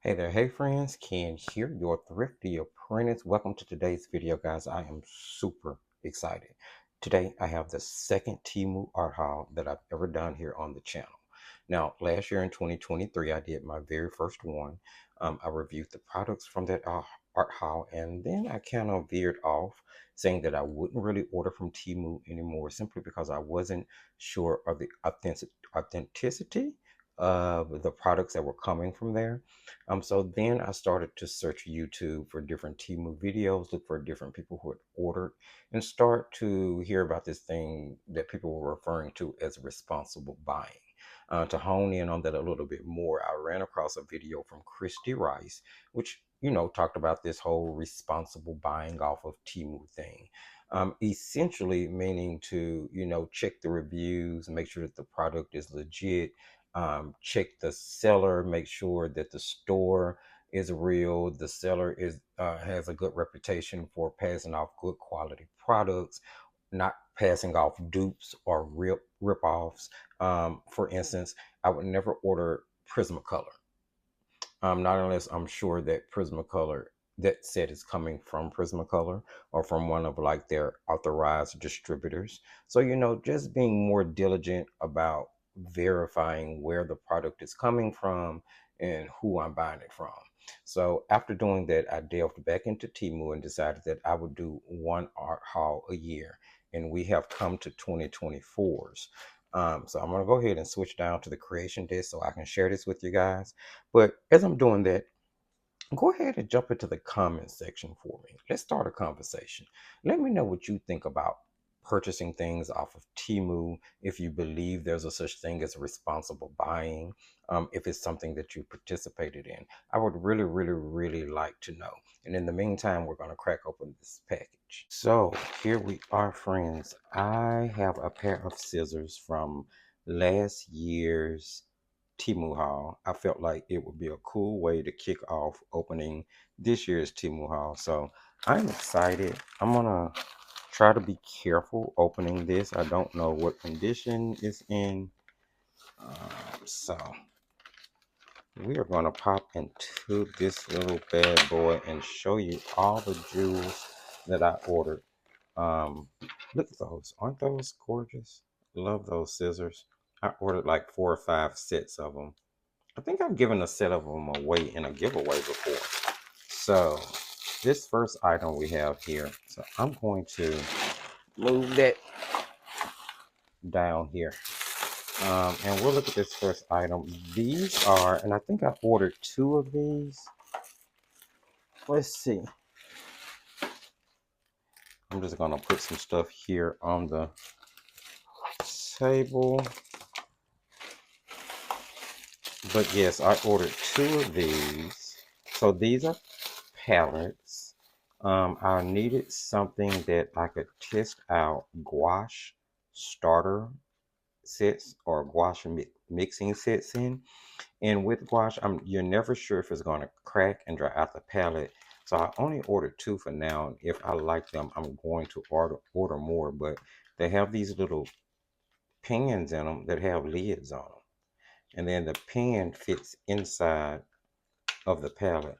Hey there, hey friends, Ken here, your thrifty apprentice. Welcome to today's video, guys. I am super excited. Today, I have the second Temu art haul that I've ever done here on the channel. Now, last year in 2023, I did my very first one. I reviewed the products from that art haul, and then I kind of veered off, saying that I wouldn't really order from Temu anymore, simply because I wasn't sure of the authenticity of the products that were coming from there. So then I started to search YouTube for different Temu videos, look for different people who had ordered, and start to hear about this thing that people were referring to as responsible buying. To hone in on that a little bit more, I ran across a video from Christy Rice, which talked about this whole responsible buying off of Temu thing. Essentially meaning to check the reviews, make sure that the product is legit, check the seller, make sure that the store is real, the seller is has a good reputation for passing off good quality products, not passing off dupes or rip-offs. For instance, I would never order Prismacolor, not unless I'm sure that Prismacolor, that set is coming from Prismacolor or from one of like their authorized distributors. So, just being more diligent about verifying where the product is coming from and who I'm buying it from. So after doing that, I delved back into Temu and decided that I would do one art haul a year. And we have come to 2024's. So I'm going to go ahead and switch down to the creation desk so I can share this with you guys. But as I'm doing that, go ahead and jump into the comment section for me. Let's start a conversation. Let me know what you think about purchasing things off of Temu, if you believe there's a such thing as responsible buying, if it's something that you participated in. I would really, really, really like to know. And in the meantime, we're going to crack open this package. So here we are, friends. I have a pair of scissors from last year's Temu haul. I felt like it would be a cool way to kick off opening this year's Temu haul. So I'm excited. I'm gonna try to be careful opening this. I don't know what condition it's in. So we are gonna pop into this little bad boy and show you all the jewels that I ordered. Look at those. Aren't those gorgeous? Love those scissors. I ordered like 4 or 5 sets of them. I think I've given a set of them away in a giveaway before. So this first item we have here, so I'm going to move that down here. And we'll look at this first item. These are, and I think I ordered 2 of these. Let's see. I'm just gonna put some stuff here on the table. But yes, I ordered 2 of these. So these are palettes. I needed something that I could test out gouache starter sets or gouache mixing sets in. And with gouache, you're never sure if it's going to crack and dry out the palette. So I only ordered 2 for now. And if I like them, I'm going to order more. But they have these little pans in them that have lids on them. And then the pan fits inside of the palette.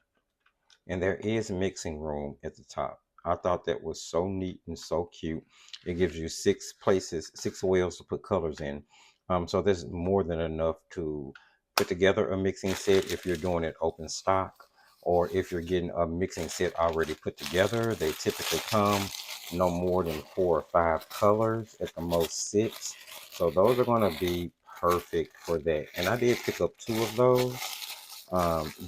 And there is mixing room at the top. I thought that was so neat and so cute. It gives you 6 places, 6 wheels to put colors in. So there's more than enough to put together a mixing set if you're doing it open stock, or if you're getting a mixing set already put together. They typically come no more than 4 or 5 colors, at the most 6. So those are going to be perfect for that. And I did pick up 2 of those.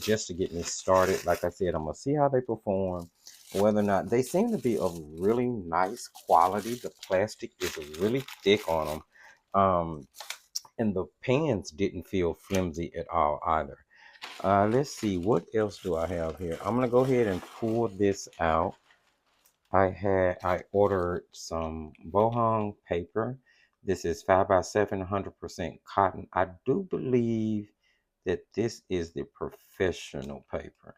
Just to get me started. Like I said, I'm gonna see how they perform, whether or not they seem to be of really nice quality. The plastic is really thick on them, and the pans didn't feel flimsy at all either. Let's see, what else do I have here? I'm gonna go ahead and pull this out. I ordered some bohong paper. This is 5x7, 100% cotton. I do believe that this is the professional paper,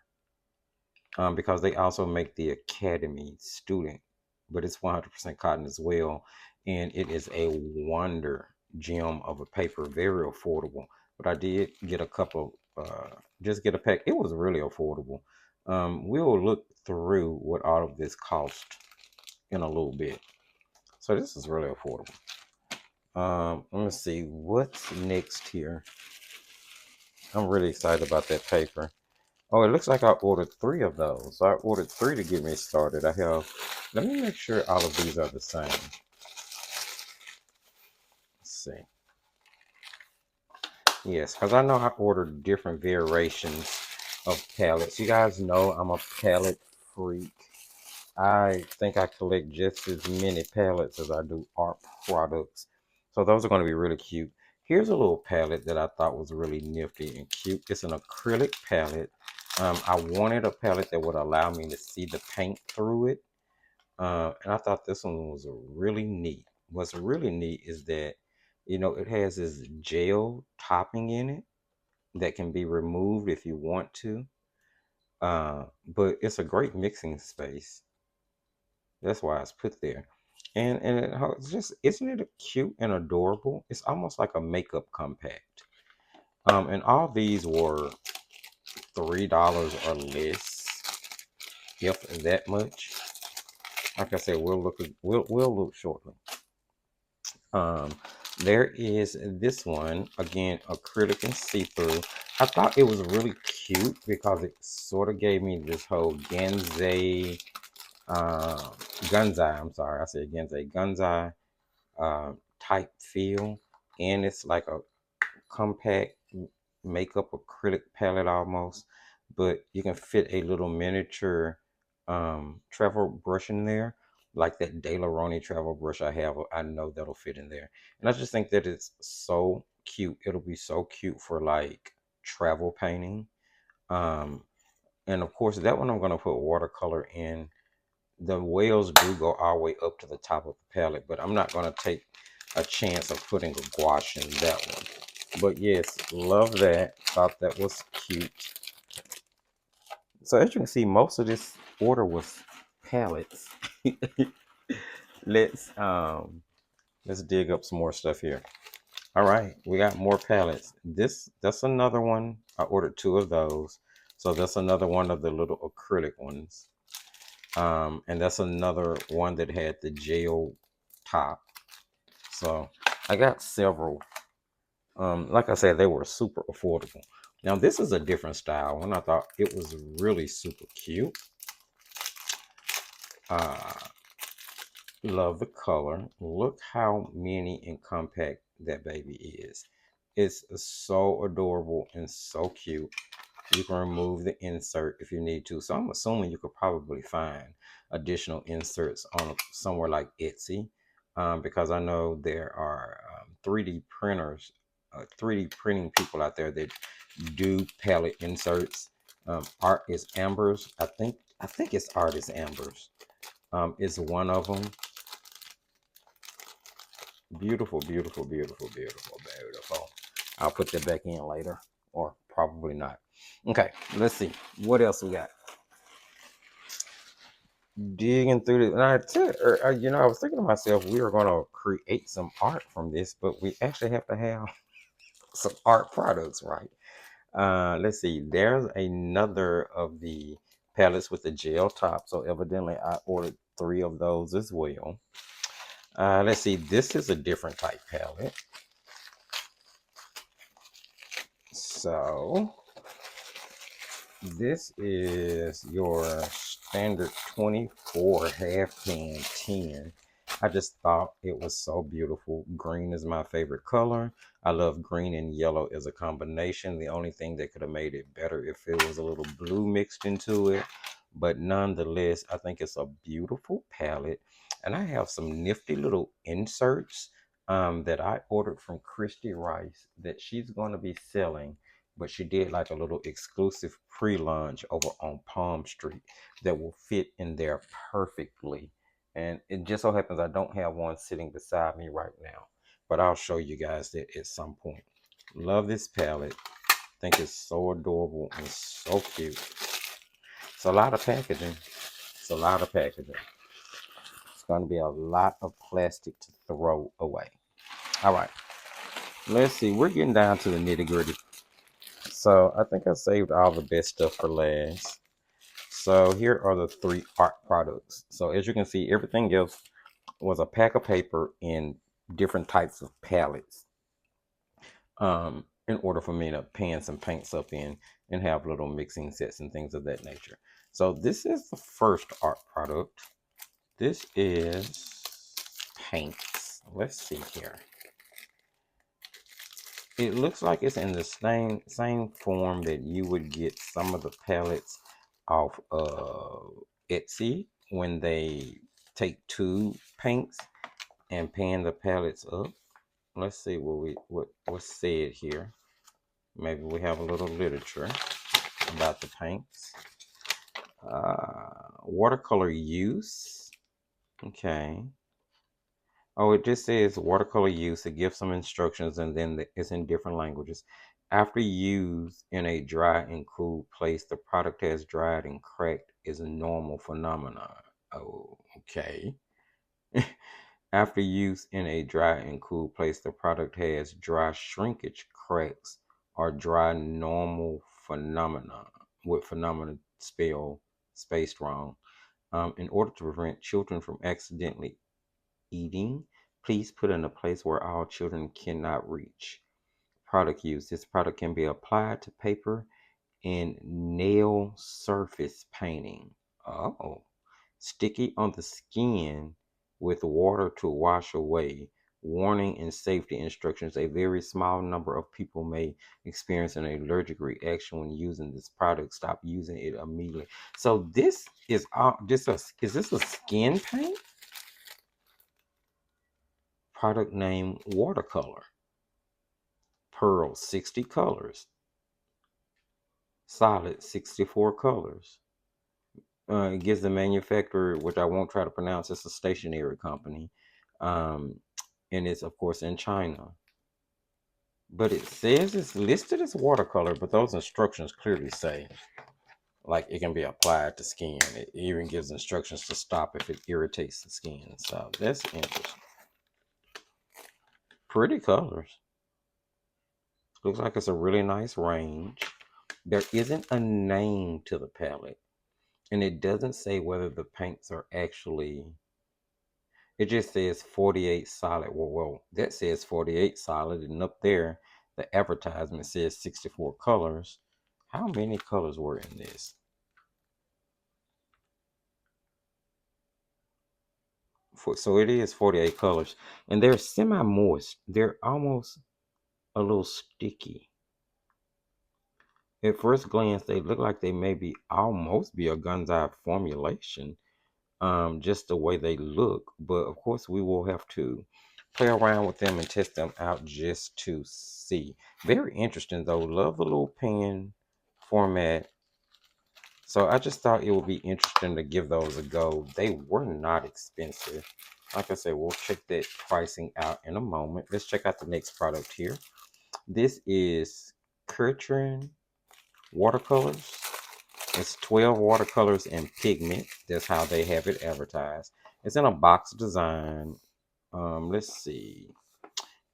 because they also make the Academy student, but it's 100% cotton as well. And it is a wonder gem of a paper, very affordable. But I did get a couple just get a pack. It was really affordable. We'll look through what all of this cost in a little bit. So this is really affordable. Let me see what's next here. I'm really excited about that paper. Oh, it looks like I ordered 3 of those. So I ordered 3 to get me started. I have, let me make sure all of these are the same. Let's see. Yes, because I know I ordered different variations of palettes. You guys know I'm a palette freak. I think I collect just as many palettes as I do art products. So those are going to be really cute. Here's a little palette that I thought was really nifty and cute. It's an acrylic palette. I wanted a palette that would allow me to see the paint through it. And I thought this one was really neat. What's really neat is that, you know, it has this gel topping in it that can be removed if you want to. But it's a great mixing space. That's why it's put there. And it's just, isn't it cute and adorable? It's almost like a makeup compact. And all these were $3 or less, if that much. Like I said, we'll look shortly. There is this one, again, acrylic and see-through. I thought it was really cute because it sort of gave me this whole Gunzai, I'm sorry, I said Gunzai type feel. And it's like a compact makeup acrylic palette almost, but you can fit a little miniature travel brush in there, like that De La Roni travel brush I have. I know that'll fit in there, and I just think that it's so cute. It'll be so cute for like travel painting. And of course that one I'm going to put watercolor in. The whales do go all the way up to the top of the palette, but I'm not going to take a chance of putting a gouache in that one. But yes, love that. Thought that was cute. So as you can see, most of this order was palettes. let's let's dig up some more stuff here. All right, we got more palettes. That's another one. I ordered 2 of those. So that's another one of the little acrylic ones. And that's another one that had the gel top. So I got several. Like I said, they were super affordable. Now this is a different style one. I thought it was really super cute. Love the color. Look how mini and compact that baby is. It's so adorable and so cute. You can remove the insert if you need to. So I'm assuming you could probably find additional inserts on somewhere like Etsy, because I know there are 3D printers, 3D printing people out there that do palette inserts. Art is Ambers. I think it's Art is Ambers. Is one of them. Beautiful, beautiful, beautiful, beautiful, beautiful. I'll put that back in later, or probably not. Okay, let's see what else we got. Digging through the, and I was thinking to myself, we are going to create some art from this, but we actually have to have some art products, right? Let's see. There's another of the palettes with the gel top, so evidently I ordered 3 of those as well. Let's see. This is a different type palette. So this is your standard 24 half pan 10. I just thought it was so beautiful. Green is my favorite color. I love green and yellow as a combination. The only thing that could have made it better if it was a little blue mixed into it. But nonetheless, I think it's a beautiful palette. And I have some nifty little inserts that I ordered from Christy Rice that she's going to be selling. But she did like a little exclusive pre-launch over on Palm Street that will fit in there perfectly. And it just so happens I don't have one sitting beside me right now, but I'll show you guys that at some point. Love this palette. Think it's so adorable and so cute. It's a lot of packaging. It's a lot of packaging. It's going to be a lot of plastic to throw away. All right. Let's see. We're getting down to the nitty gritty. So I think I saved all the best stuff for last. So here are the 3 art products. So as you can see, everything else was a pack of paper in different types of palettes. In order for me to pan some paints up in and have little mixing sets and things of that nature. So this is the first art product. This is paints. Let's see here. It looks like it's in the same form that you would get some of the palettes off of Etsy when they take tube paints and pan the palettes up. Let's see what's said here. Maybe we have a little literature about the paints. Watercolor use. Okay. Oh, it just says watercolor use. It gives some instructions and then it's in different languages. After use in a dry and cool place, the product has dried and cracked is a normal phenomenon. Oh, okay. After use in a dry and cool place, the product has dry shrinkage, cracks, or dry normal phenomenon, with phenomena spaced wrong. In order to prevent children from accidentally eating, please put in a place where all children cannot reach. Product use. This product can be applied to paper in nail surface painting. Oh. Sticky on the skin with water to wash away. Warning and safety instructions. A very small number of people may experience an allergic reaction when using this product. Stop using it immediately. So this is is this a skin paint? Product name Watercolor. Pearl 60 colors. Solid 64 colors. It gives the manufacturer, which I won't try to pronounce, it's a stationery company. And it's, of course, in China. But it says it's listed as watercolor, but those instructions clearly say, like, it can be applied to skin. It even gives instructions to stop if it irritates the skin. So that's interesting. Pretty colors. Looks like it's a really nice range. There isn't a name to the palette. And it doesn't say whether the paints are actually, it just says 48 solid. Well, that says 48 solid. And up there, the advertisement says 64 colors. How many colors were in this? So it is 48 colors. And they're semi-moist. They're almost a little sticky. At first glance, they look like they may be almost be a Gunzai formulation. Just the way they look. But of course, we will have to play around with them and test them out just to see. Very interesting though. Love the little pen format. So I just thought it would be interesting to give those a go. They were not expensive. Like I said, we'll check that pricing out in a moment. Let's check out the next product here. This is Curtrin watercolors. It's 12 watercolors and pigment. That's how they have it advertised. It's in a box design. Let's see.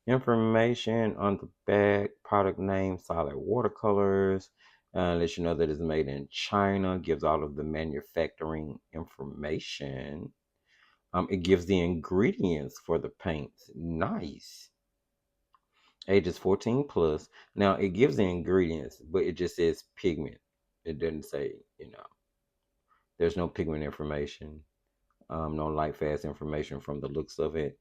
Information on the back, product name, solid watercolors. Lets you know that it's made in China. Gives all of the manufacturing information. It gives the ingredients for the paints. Nice. Ages 14 plus. Now it gives the ingredients, but it just says pigment. It doesn't say, there's no pigment information, no light fast information from the looks of it.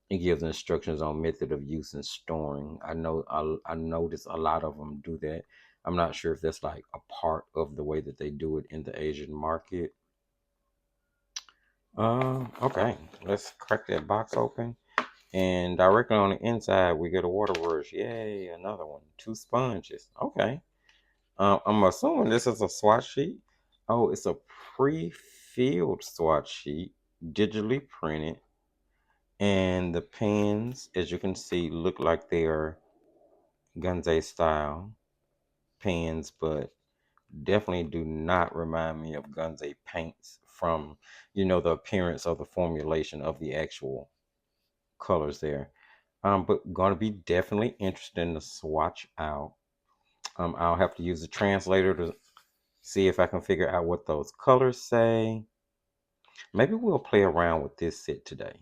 It gives instructions on method of use and storing. I notice a lot of them do that. I'm not sure if that's like a part of the way that they do it in the Asian market. Okay, let's crack that box open. And directly on the inside, we get a water brush. Yay, another one. 2 sponges. Okay. I'm assuming this is a swatch sheet. Oh, it's a pre-filled swatch sheet, digitally printed. And the pens, as you can see, look like they are Gunze style pens, but definitely do not remind me of Gunze paints from, the appearance of the formulation of the actual colors there. But going to be definitely interesting to swatch out. I'll have to use the translator to see if I can figure out what those colors say. Maybe we'll play around with this set today.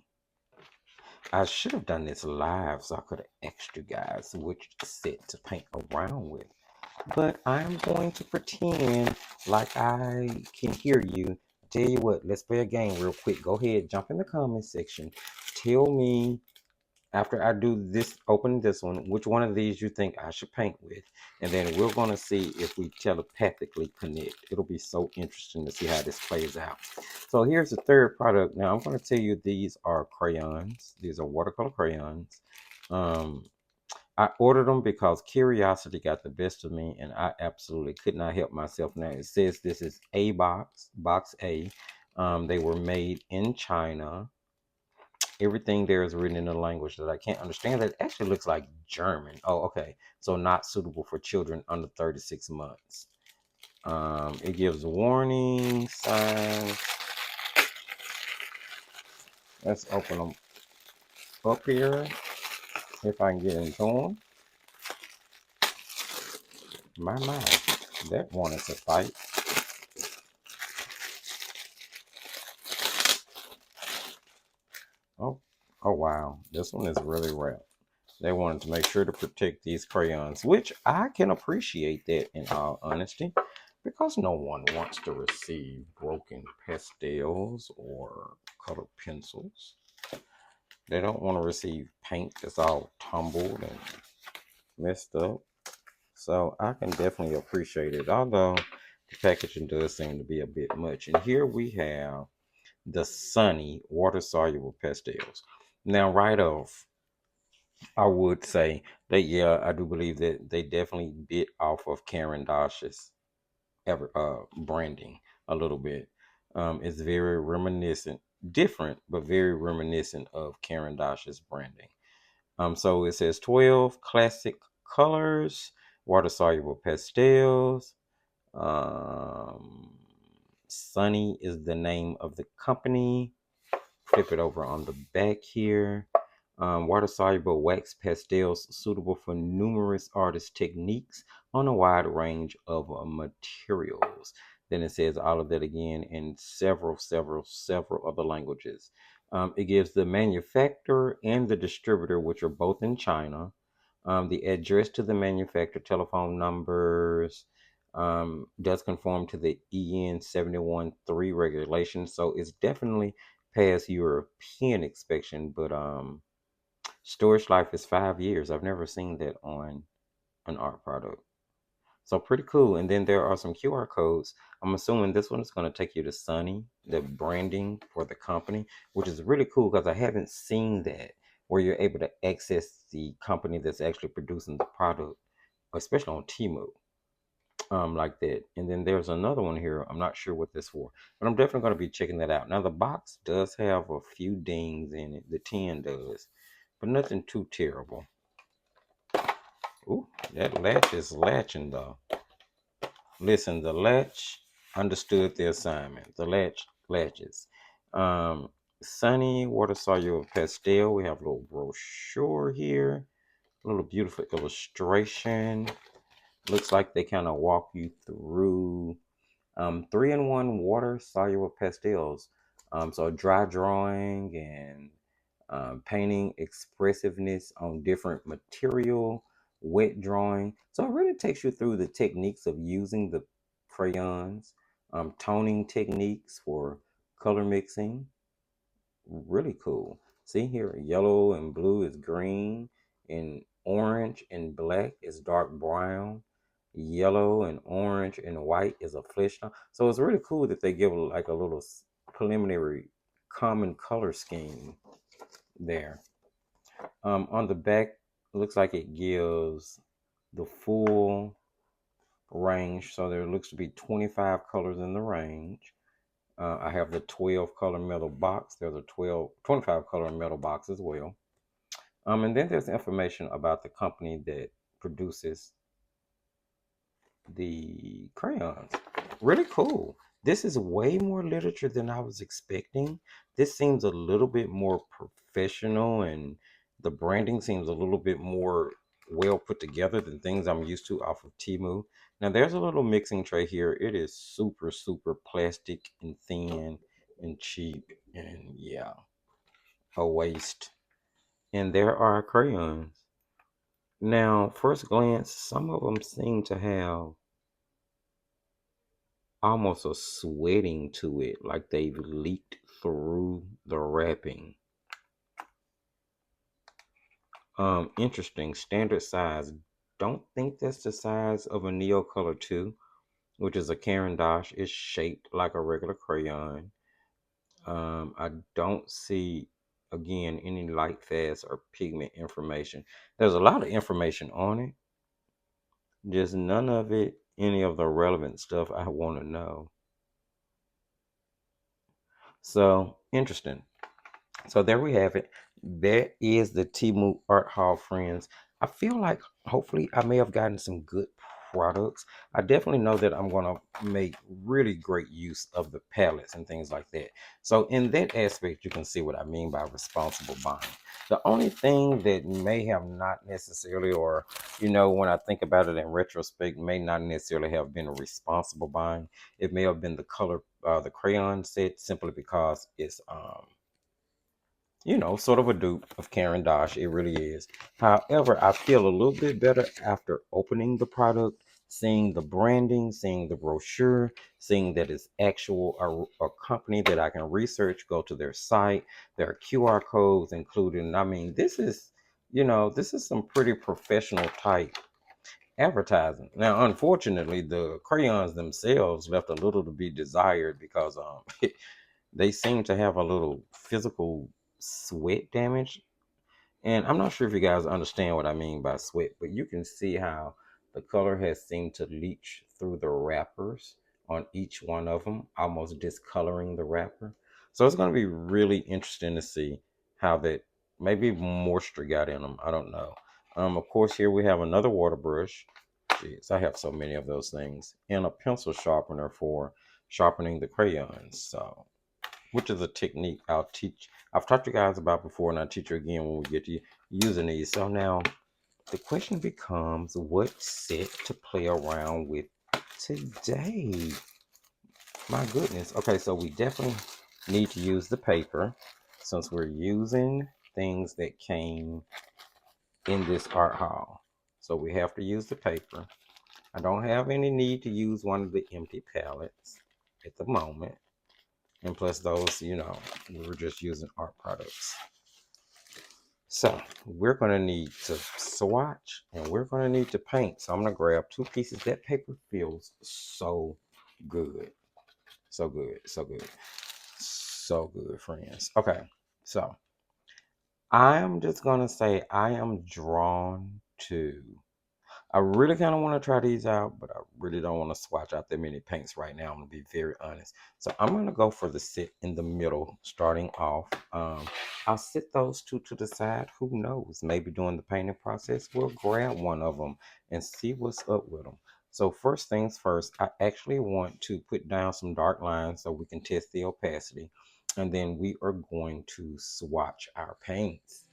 I should have done this live so I could have asked you guys which set to paint around with. But I'm going to pretend like I can hear you. Tell you what, let's play a game real quick. Go ahead, jump in the comment section. Tell me after I do this, open this one, which one of these you think I should paint with. And then we're going to see if we telepathically connect. It'll be so interesting to see how this plays out. So here's the third product. Now I'm going to tell you these are crayons. These are watercolor crayons. I ordered them because curiosity got the best of me, and I absolutely could not help myself. Now it says this is A box, box A. They were made in China. Everything there is written in a language that I can't understand. That actually looks like German. Oh, okay. So not suitable for children under 36 months. It gives warning signs. Let's open them up here if I can get into them. My, that wanted to fight. Oh, wow. This one is really wrapped. They wanted to make sure to protect these crayons, which I can appreciate that in all honesty, because no one wants to receive broken pastels or colored pencils. They don't want to receive paint that's all tumbled and messed up. So I can definitely appreciate it, although the packaging does seem to be a bit much. And here we have the Sunny water-soluble pastels. Now, right off, I would say that, yeah, I do believe that they definitely bit off of Karen Dash's branding a little bit. It's very reminiscent, different, but very reminiscent of Karen Dash's branding. So it says 12 classic colors, water-soluble pastels. Sunny is the name of the company. Flip it over on the back here. Water-soluble wax pastels suitable for numerous artist techniques on a wide range of materials. Then it says all of that again in several other languages. It gives the manufacturer and the distributor, which are both in China, the address to the manufacturer, telephone numbers, does conform to the EN 71.3 regulations. So it's definitely past European inspection, but storage life is 5 years. I've never seen that on an art product. So pretty cool. And then there are some QR codes. I'm assuming this one is going to take you to Sunny, the branding for the company, which is really cool because I haven't seen that where you're able to access the company that's actually producing the product, especially on Temu, like that. And then there's another one here. I'm not sure what this for, but I'm definitely going to be checking that out. Now the box does have a few dings in it. The tin does, but nothing too terrible. Ooh, that latch is latching though. Listen, the latch understood the assignment. The latch latches. Sunny water soluble pastel. We have a little brochure here. A little beautiful illustration. Looks like they kind of walk you through 3-in-1 water soluble pastels. So dry drawing and painting expressiveness on different material, wet drawing. So it really takes you through the techniques of using the crayons, toning techniques for color mixing. Really cool. See here, yellow and blue is green, and orange and black is dark brown. Yellow and orange and white is a flesh tone. So it's really cool that they give like a little preliminary common color scheme there. On the back, it looks like it gives the full range. So there looks to be 25 colors in the range. I have the 12 color metal box. There's a 25 color metal box as well. And then there's information about the company that produces the crayons. Really cool. This is way more literature than I was expecting. This seems a little bit more professional, and the branding seems a little bit more well put together than things I'm used to off of Temu. Now there's a little mixing tray here. It is super, super plastic and thin and cheap and yeah, a waste. And there are crayons. Now, first glance, some of them seem to have almost a sweating to it, like they've leaked through the wrapping. Interesting. Standard size. Don't think that's the size of a Neocolor 2, which is a Caran d'Ache. It's shaped like a regular crayon. I don't see, again, any light fast or pigment information. There's a lot of information on it, just none of it, any of the relevant stuff I want to know. So, interesting. So there we have it. That is the Temu art haul, friends. I feel like hopefully I may have gotten some good products. I definitely know that I'm going to make really great use of the palettes and things like that. So in that aspect, you can see what I mean by responsible buying. The only thing that may have not necessarily, or when I think about it in retrospect, may not necessarily have been a responsible buying. It may have been the color, the crayon set, simply because it's sort of a dupe of Caran d'Ache. It really is. However, I feel a little bit better after opening the product, seeing the branding, seeing the brochure, seeing that it's actual a company that I can research, go to their site. There are QR codes included. I mean, this is some pretty professional type advertising. Now, unfortunately, the crayons themselves left a little to be desired because they seem to have a little physical sweat damage. And I'm not sure if you guys understand what I mean by sweat, but you can see how the color has seemed to leach through the wrappers on each one of them, almost discoloring the wrapper. So it's going to be really interesting to see how that maybe moisture got in them. I don't know. Of course, here we have another water brush. Jeez, I have so many of those things. And a pencil sharpener for sharpening the crayons. So which is a technique I've taught you guys about before, and I'll teach you again when we get to using these. So now the question becomes, what set to play around with today? My goodness. Okay, so we definitely need to use the paper since we're using things that came in this art haul. So we have to use the paper. I don't have any need to use one of the empty palettes at the moment. And plus those, we're just using art products. So we're going to need to swatch and we're going to need to paint. So I'm going to grab two pieces. That paper feels so good. So good. So good. So good, friends. Okay. So I'm just going to say I am drawn to I really kind of want to try these out, but I really don't want to swatch out that many paints right now. I'm going to be very honest. So I'm going to go for the sit in the middle, starting off. I'll sit those two to the side. Who knows? Maybe during the painting process, we'll grab one of them and see what's up with them. So first things first, I actually want to put down some dark lines so we can test the opacity. And then we are going to swatch our paints.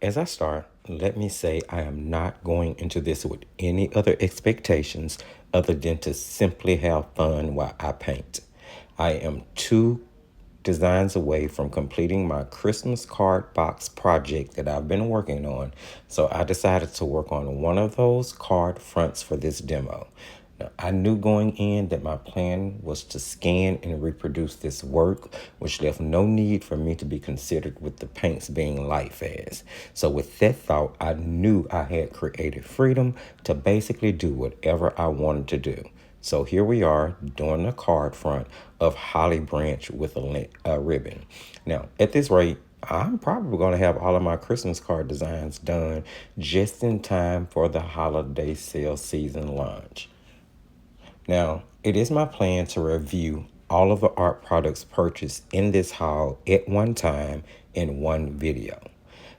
As I start, let me say I am not going into this with any other expectations other than to simply have fun while I paint. I am two designs away from completing my Christmas card box project that I've been working on, so I decided to work on one of those card fronts for this demo. Now, I knew going in that my plan was to scan and reproduce this work, which left no need for me to be considered with the paints being light fast. So with that thought, I knew I had creative freedom to basically do whatever I wanted to do. So here we are doing a card front of Holly Branch with a ribbon. Now, at this rate, I'm probably going to have all of my Christmas card designs done just in time for the holiday sale season launch. Now, it is my plan to review all of the art products purchased in this haul at one time in one video.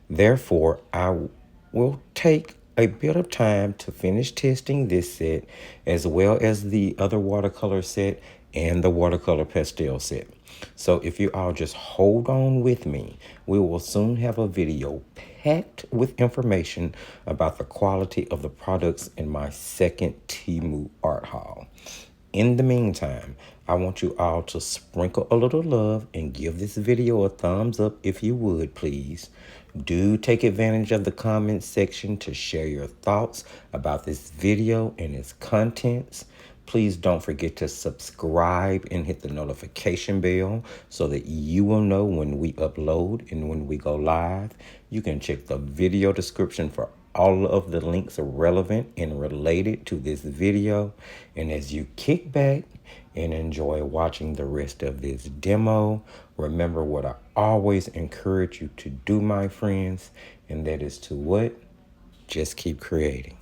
Therefore, I will take a bit of time to finish testing this set as well as the other watercolor set and the watercolor pastel set. So if you all just hold on with me, we will soon have a video packed with information about the quality of the products in my second Temu art haul. In the meantime, I want you all to sprinkle a little love and give this video a thumbs up if you would, please. Do take advantage of the comment section to share your thoughts about this video and its contents. Please don't forget to subscribe and hit the notification bell so that you will know when we upload and when we go live. You can check the video description for all of the links are relevant and related to this video. And as you kick back and enjoy watching the rest of this demo, remember what I always encourage you to do, my friends, and that is to what? Just keep creating.